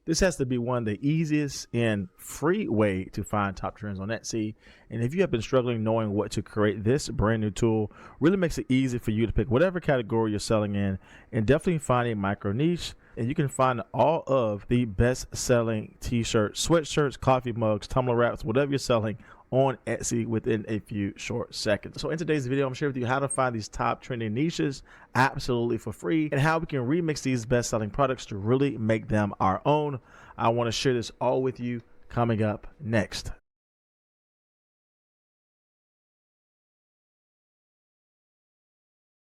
This has to be one of the easiest and free way to find top trends on Etsy. And if you have been struggling knowing what to create, this brand new tool really makes it easy for you to pick whatever category you're selling in and definitely find a micro niche. And you can find all of the best selling t-shirts, sweatshirts, coffee mugs, tumbler wraps, whatever you're selling on Etsy within a few short seconds. So in today's video, I'm sharing with you how to find these top trending niches absolutely for free and how we can remix these best selling products to really make them our own. I want to share this all with you coming up next.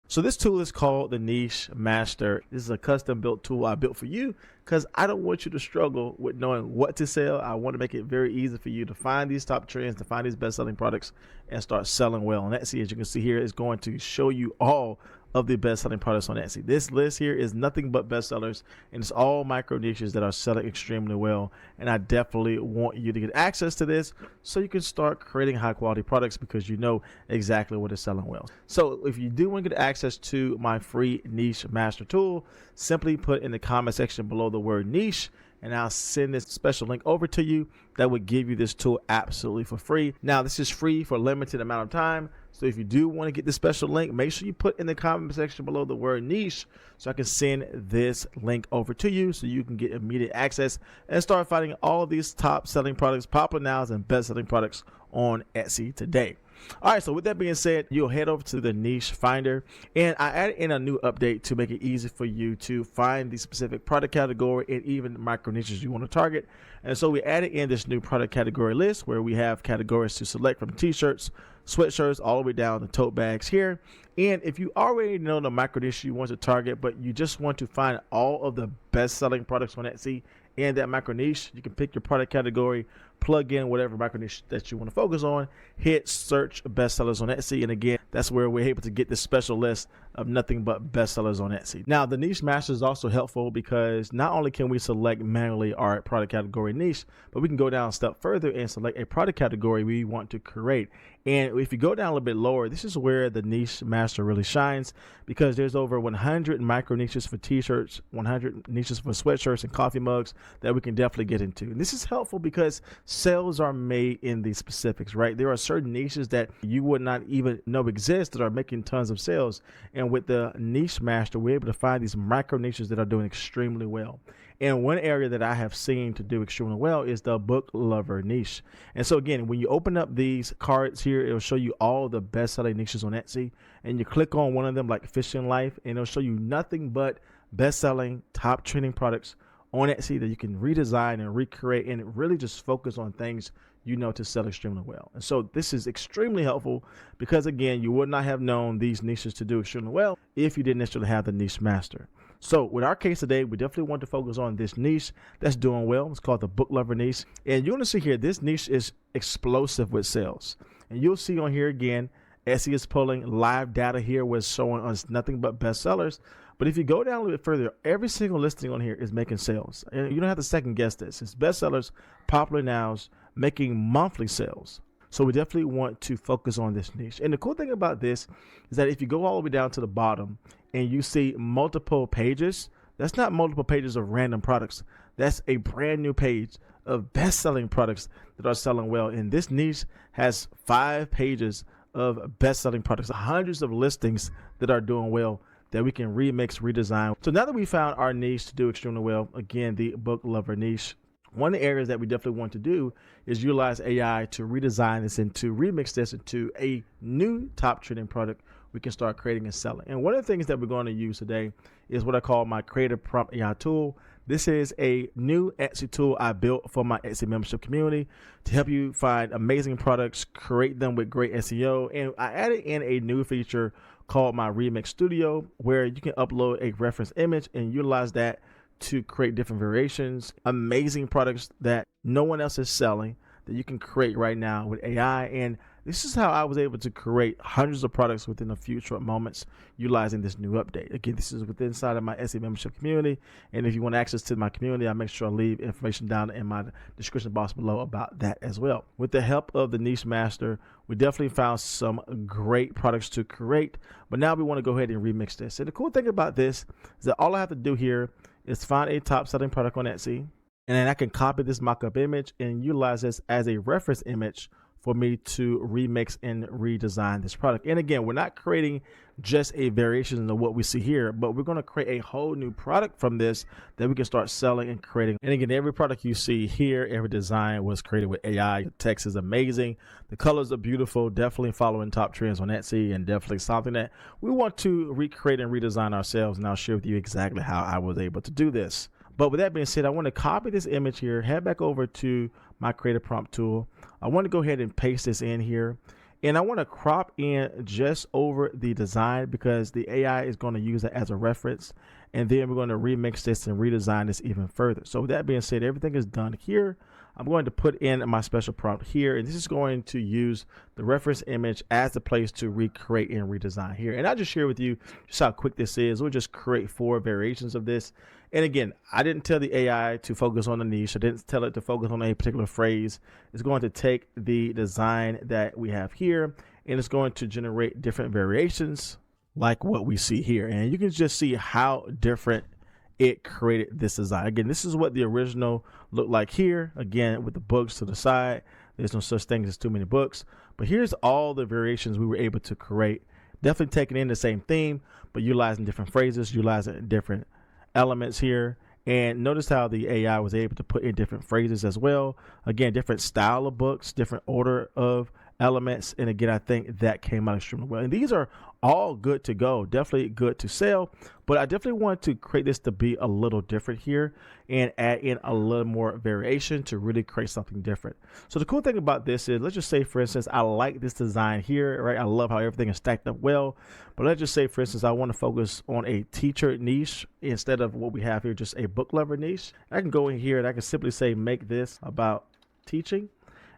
So this tool is called the Niche Master. This is a custom built tool I built for you because I don't want you to struggle with knowing what to sell. I want to make it very easy for you to find these top trends, to find these best selling products and start selling well on Etsy. As you can see here, is going to show you all of the best selling products on Etsy. This list here is nothing but bestsellers, and it's all micro niches that are selling extremely well. And I definitely want you to get access to this so you can start creating high quality products because you know exactly what is selling well. So if you do want to get access to my free Niche Master tool, simply put in the comment section below the word niche, and I'll send this special link over to you that would give you this tool absolutely for free. Now, this is free for a limited amount of time. So if you do want to get this special link, make sure you put in the comment section below the word niche so I can send this link over to you so you can get immediate access and start finding all of these top selling products, popular nows, and best selling products on Etsy today. All right, so with that being said, you'll head over to the niche finder, and I added in a new update to make it easy for you to find the specific product category and even micro niches you want to target. And so we added in this new product category list where we have categories to select from t-shirts, sweatshirts, all the way down to tote bags here. And if you already know the micro niche you want to target, but you just want to find all of the best selling products on Etsy and that micro niche, you can pick your product category, plug in whatever micro niche that you want to focus on, hit search bestsellers on Etsy, and again, that's where we're able to get this special list of nothing but bestsellers on Etsy. Now, the Niche Master is also helpful because not only can we select manually our product category niche, but we can go down a step further and select a product category we want to create. And if you go down a little bit lower, this is where the Niche Master really shines because there's over 100 micro niches for t-shirts, 100 niches for sweatshirts and coffee mugs that we can definitely get into. And this is helpful because sales are made in the specifics, right? There are certain niches that you would not even know exist that are making tons of sales. And with the Niche Master, we're able to find these micro niches that are doing extremely well. And one area that I have seen to do extremely well is the book lover niche. And so again, when you open up these cards here, it'll show you all the best selling niches on Etsy. And you click on one of them like Fishing Life, and it'll show you nothing but best selling top trending products on Etsy that you can redesign and recreate and really just focus on things you know to sell extremely well. And so this is extremely helpful because again, you would not have known these niches to do extremely well if you didn't necessarily have the Niche Master. So with our case today, we definitely want to focus on this niche that's doing well. It's called the book lover niche. And you're going to see here, this niche is explosive with sales. And you'll see on here again, Etsy is pulling live data here where it's showing us nothing but bestsellers. But if you go down a little bit further, every single listing on here is making sales. And you don't have to second guess this. It's bestsellers, popular nows, making monthly sales. So we definitely want to focus on this niche. And the cool thing about this is that if you go all the way down to the bottom and you see multiple pages, that's not multiple pages of random products. That's a brand new page of best-selling products that are selling well. And this niche has 5 pages of best-selling products, hundreds of listings that are doing well that we can remix, redesign. So now that we found our niche to do extremely well, again, the book lover niche, one of the areas that we definitely want to do is utilize AI to redesign this and to remix this into a new top trending product we can start creating and selling. And one of the things that we're going to use today is what I call my Creative Prompt AI tool. This is a new Etsy tool I built for my Etsy membership community to help you find amazing products, create them with great SEO. And I added in a new feature called my Remix Studio, where you can upload a reference image and utilize that to create different variations, amazing products that no one else is selling that you can create right now with AI. And this is how I was able to create hundreds of products within a few short moments utilizing this new update. Again, this is within inside of my Etsy membership community. And if you want access to my community, I make sure I leave information down in my description box below about that as well. With the help of the Niche Master, we definitely found some great products to create, but now we want to go ahead and remix this. And the cool thing about this is that all I have to do here is find a top selling product on Etsy. And then I can copy this mock-up image and utilize this as a reference image for me to remix and redesign this product. And again, we're not creating just a variation of what we see here, but we're going to create a whole new product from this that we can start selling and creating. And again, every product you see here, every design was created with AI. The text is amazing. The colors are beautiful, definitely following top trends on Etsy, and definitely something that we want to recreate and redesign ourselves. And I'll share with you exactly how I was able to do this. But with that being said, I want to copy this image here, head back over to my creative prompt tool. I want to go ahead and paste this in here. And I want to crop in just over the design because the AI is going to use it as a reference. And then we're going to remix this and redesign this even further. So with that being said, everything is done here. I'm going to put in my special prompt here, and this is going to use the reference image as the place to recreate and redesign here. And I'll just share with you just how quick this is. We'll just create 4 variations of this. And again, I didn't tell the AI to focus on the niche. I didn't tell it to focus on a particular phrase. It's going to take the design that we have here, and it's going to generate different variations like what we see here. And you can just see how different it created this design. Again, this is what the original looked like here. Again, with the books to the side, there's no such thing as too many books. But here's all the variations we were able to create. Definitely taking in the same theme, but utilizing different phrases, utilizing different elements here. And notice how the AI was able to put in different phrases as well. Again, different style of books, different order of elements. And again, I think that came out extremely well. And these are all good to go, definitely good to sell. But I definitely want to create this to be a little different here and add in a little more variation to really create something different. So the cool thing about this is, let's just say, for instance, I like this design here, right? I love how everything is stacked up well. But let's just say, for instance, I want to focus on a teacher niche instead of what we have here, just a book lover niche. I can go in here and I can simply say, make this about teaching.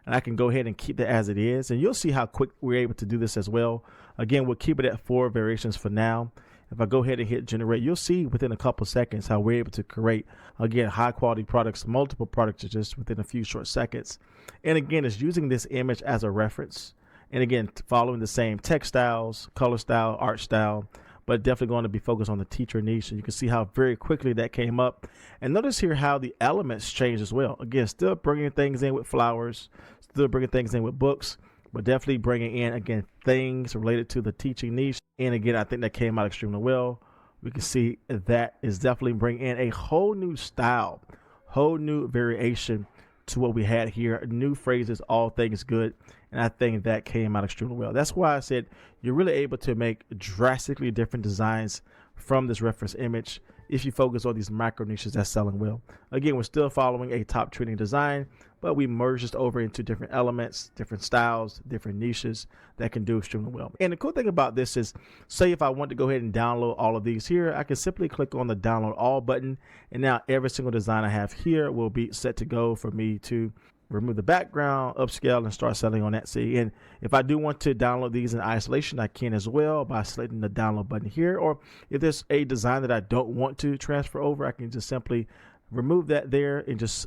And I can go ahead and keep that as it is. And you'll see how quick we're able to do this as well. Again, we'll keep it at 4 variations for now. If I go ahead and hit generate, you'll see within a couple seconds how we're able to create, again, high quality products, multiple products just within a few short seconds. And again, it's using this image as a reference. And again, following the same text styles, color style, art style, but definitely going to be focused on the teacher niche. And you can see how very quickly that came up. And notice here how the elements change as well. Again, still bringing things in with flowers, still bringing things in with books, but definitely bringing in, again, things related to the teaching niche. And again, I think that came out extremely well. We can see that is definitely bringing in a whole new style, whole new variation to what we had here. New phrases, all things good. And I think that came out extremely well. That's why I said you're really able to make drastically different designs from this reference image if you focus on these micro niches that's selling well. Again, we're still following a top trending design, but we merged this over into different elements, different styles, different niches that can do extremely well. And the cool thing about this is, say if I want to go ahead and download all of these here, I can simply click on the download all button. And now every single design I have here will be set to go for me to remove the background, upscale, and start selling on Etsy. And if I do want to download these in isolation, I can as well by selecting the download button here. Or if there's a design that I don't want to transfer over, I can just simply remove that there and just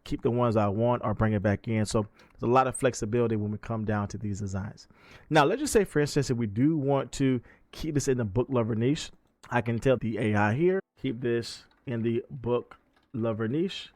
keep the ones I want or bring it back in. So there's a lot of flexibility when we come down to these designs. Now, let's just say, for instance, if we do want to keep this in the book lover niche, I can tell the AI here, keep this in the book lover niche.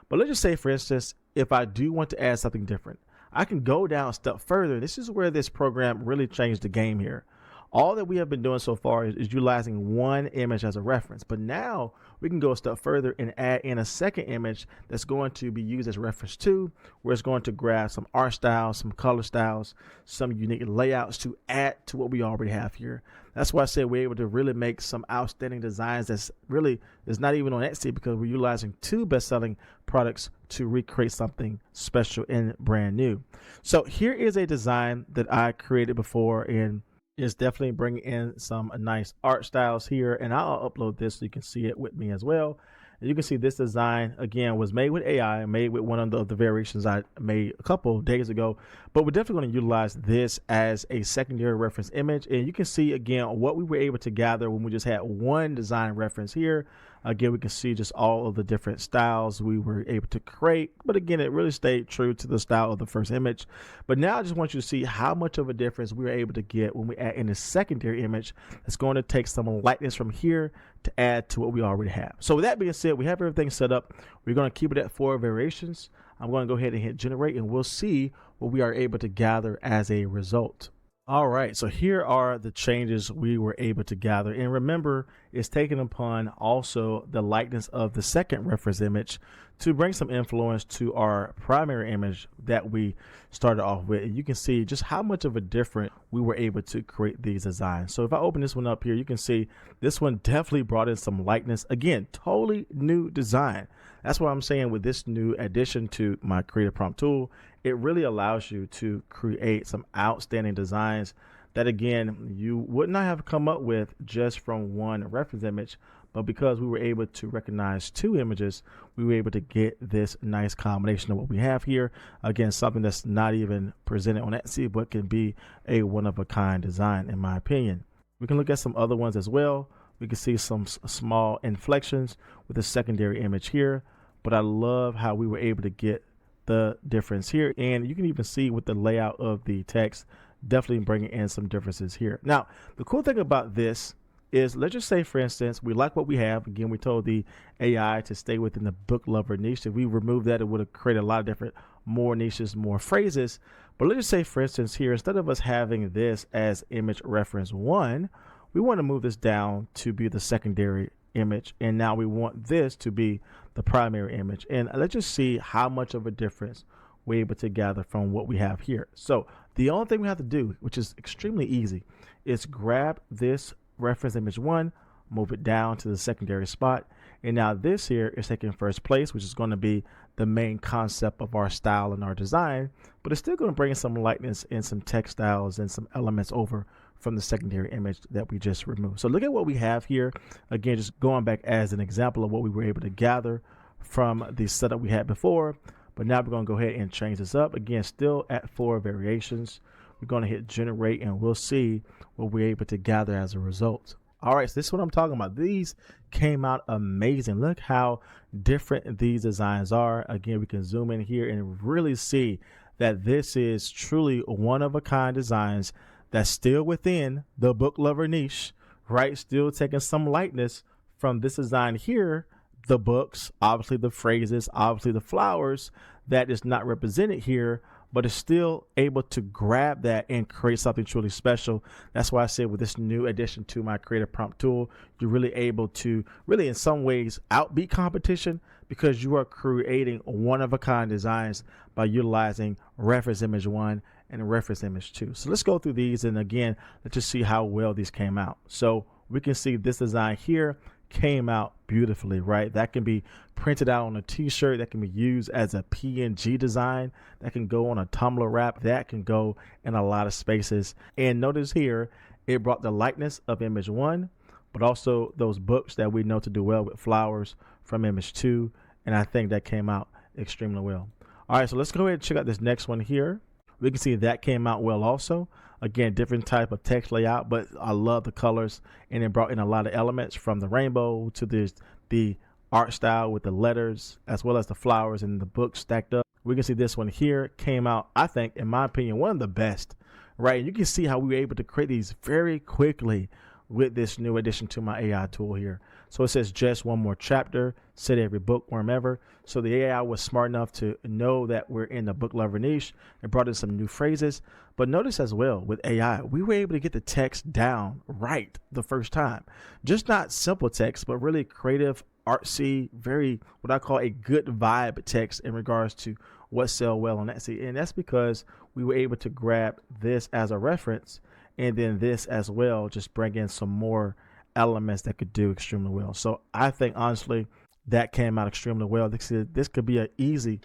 But let's just say, for instance, if I do want to add something different, I can go down a step further. This is where this program really changed the game here. All that we have been doing so far is utilizing one image as a reference, but now we can go a step further and add in a second image that's going to be used as reference to, where it's going to grab some art styles, some color styles, some unique layouts to add to what we already have here. That's why I said we're able to really make some outstanding designs that's really is not even on Etsy, because we're utilizing 2 best-selling products to recreate something special and brand new. So here is a design that I created before, and it's definitely bringing in some nice art styles here. And I'll upload this so you can see it with me as well. And you can see this design, again, was made with AI, made with one of the variations I made a couple of days ago. But we're definitely going to utilize this as a secondary reference image. And you can see, again, what we were able to gather when we just had one design reference here. Again, we can see just all of the different styles we were able to create. But again, it really stayed true to the style of the first image. But now I just want you to see how much of a difference we were able to get when we add in a secondary image that's going to take some lightness from here to add to what we already have. So with that being said, we have everything set up. We're going to keep it at 4 variations. I'm going to go ahead and hit generate, and we'll see what we are able to gather as a result. All right, so here are the changes we were able to gather. And remember, it's taken upon also the likeness of the second reference image to bring some influence to our primary image that we started off with. And you can see just how much of a difference we were able to create these designs. So if I open this one up here, you can see this one definitely brought in some likeness. Again, totally new design. That's what I'm saying with this new addition to my creative prompt tool. It really allows you to create some outstanding designs that, again, you would not have come up with just from one reference image. But because we were able to recognize 2 images, we were able to get this nice combination of what we have here. Again, something that's not even presented on Etsy, but can be a one-of-a-kind design, in my opinion. We can look at some other ones as well. We can see some small inflections with a secondary image here. But I love how we were able to get the difference here. And you can even see with the layout of the text, definitely bringing in some differences here. Now, the cool thing about this is, let's just say, for instance, we like what we have. Again, we told the AI to stay within the book lover niche. If we remove that, it would have created a lot of different more niches, more phrases. But let's just say, for instance, here, instead of us having this as image reference 1, we want to move this down to be the secondary image. And now we want this to be the primary image. And let's just see how much of a difference we're able to gather from what we have here. So the only thing we have to do, which is extremely easy, is grab this reference image 1, move it down to the secondary spot. And now this here is taking first place, which is going to be the main concept of our style and our design, but it's still going to bring some lightness and some textiles and some elements over from the secondary image that we just removed. So look at what we have here. Again, just going back as an example of what we were able to gather from the setup we had before. But now we're going to go ahead and change this up. Again, still at 4 variations. We're going to hit generate, and we'll see what we're able to gather as a result. All right, so this is what I'm talking about. These came out amazing. Look how different these designs are. Again, we can zoom in here and really see that this is truly one-of-a-kind designs that's still within the book lover niche, right? Still taking some lightness from this design here, the books, obviously the phrases, obviously the flowers that is not represented here, but is still able to grab that and create something truly special. That's why I said with this new addition to my creative prompt tool, you're really able to really in some ways outbeat competition because you are creating one-of-a-kind designs by utilizing reference image 1 and reference image 2. So let's go through these, and again, let's just see how well these came out. So we can see this design here came out beautifully, right? That can be printed out on a t-shirt, that can be used as a PNG design, that can go on a Tumblr wrap, that can go in a lot of spaces. And notice here, it brought the likeness of image 1, but also those books that we know to do well with flowers from image 2. And I think that came out extremely well. All right, so let's go ahead and check out this next one here. We can see that came out well also. Again, different type of text layout, but I love the colors, and it brought in a lot of elements from the rainbow to the art style with the letters, as well as the flowers and the books stacked up. We can see this one here came out, I think, in my opinion, one of the best, right? And you can see how we were able to create these very quickly with this new addition to my AI tool here. So it says just one more chapter, set every bookworm ever. So the AI was smart enough to know that we're in the book lover niche and brought in some new phrases. But notice as well with AI, we were able to get the text down right the first time. Just not simple text, but really creative, artsy, very what I call a good vibe text in regards to what sell well on Etsy. And that's because we were able to grab this as a reference, and then this as well, just bring in some more elements that could do extremely well. So I think honestly that came out extremely well. This could be an easy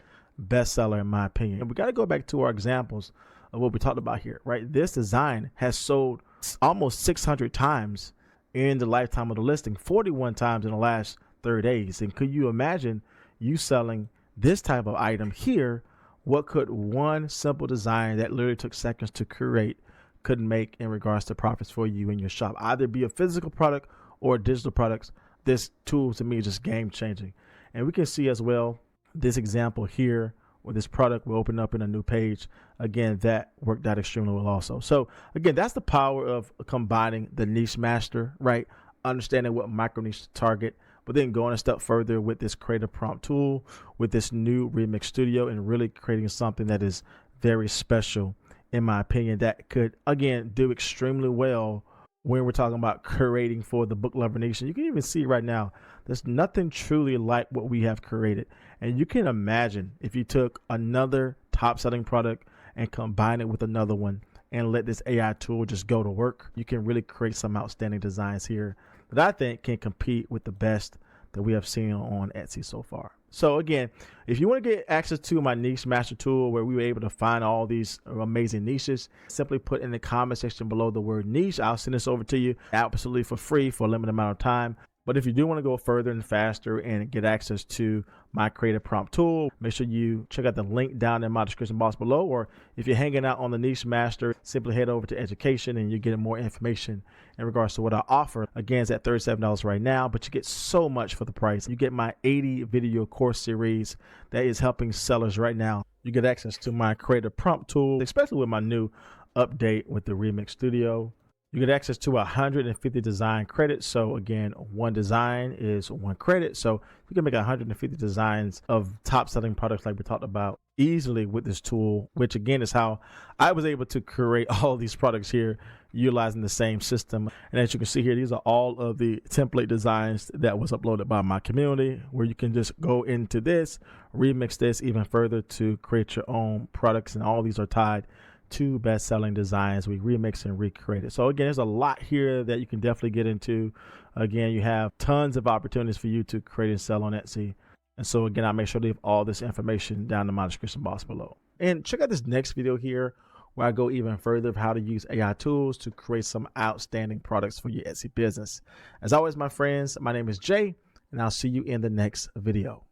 bestseller in my opinion. And we got to go back to our examples of what we talked about here, right? This design has sold almost 600 times in the lifetime of the listing, 41 times in the last 30 days. And could you imagine you selling this type of item here? What could one simple design that literally took seconds to create could make in regards to profits for you in your shop? Either be a physical product or digital products. this tool to me is just game changing. And we can see as well this example here where this product will open up in a new page. Again, that worked out extremely well also. So again, that's the power of combining the niche master, right? Understanding what micro niche to target, but then going a step further with this creative prompt tool, with this new Remix Studio, and really creating something that is very special, in my opinion, that could, again, do extremely well when we're talking about curating for the book lover nation. You can even see right now, there's nothing truly like what we have created. And you can imagine if you took another top selling product and combine it with another one and let this AI tool just go to work, you can really create some outstanding designs here that I think can compete with the best that we have seen on Etsy so far. So again, if you want to get access to my niche master tool where we were able to find all these amazing niches, simply put in the comment section below the word niche. I'll send this over to you absolutely for free for a limited amount of time. But if you do want to go further and faster and get access to my creative prompt tool, make sure you check out the link down in my description box below. Or if you're hanging out on the Niche Master, simply head over to education and you're getting more information in regards to what I offer. Again, it's at $37 right now, but you get so much for the price. You get my 80 video course series that is helping sellers right now. You get access to my creative prompt tool, especially with my new update with the Remix Studio. You get access to 150 design credits. So again, one design is one credit. So you can make 150 designs of top selling products like we talked about easily with this tool, which again is how I was able to create all these products here utilizing the same system. And as you can see here, these are all of the template designs that was uploaded by my community, where you can just go into this, remix this even further to create your own products. And all these are tied to best-selling designs we remix and recreate it. So again, there's a lot here that you can definitely get into. Again, you have tons of opportunities for you to create and sell on Etsy. And so again, I make sure to leave all this information down in my description box below. And check out this next video here where I go even further of how to use AI tools to create some outstanding products for your Etsy business. As always, my friends, my name is Jay, and I'll see you in the next video.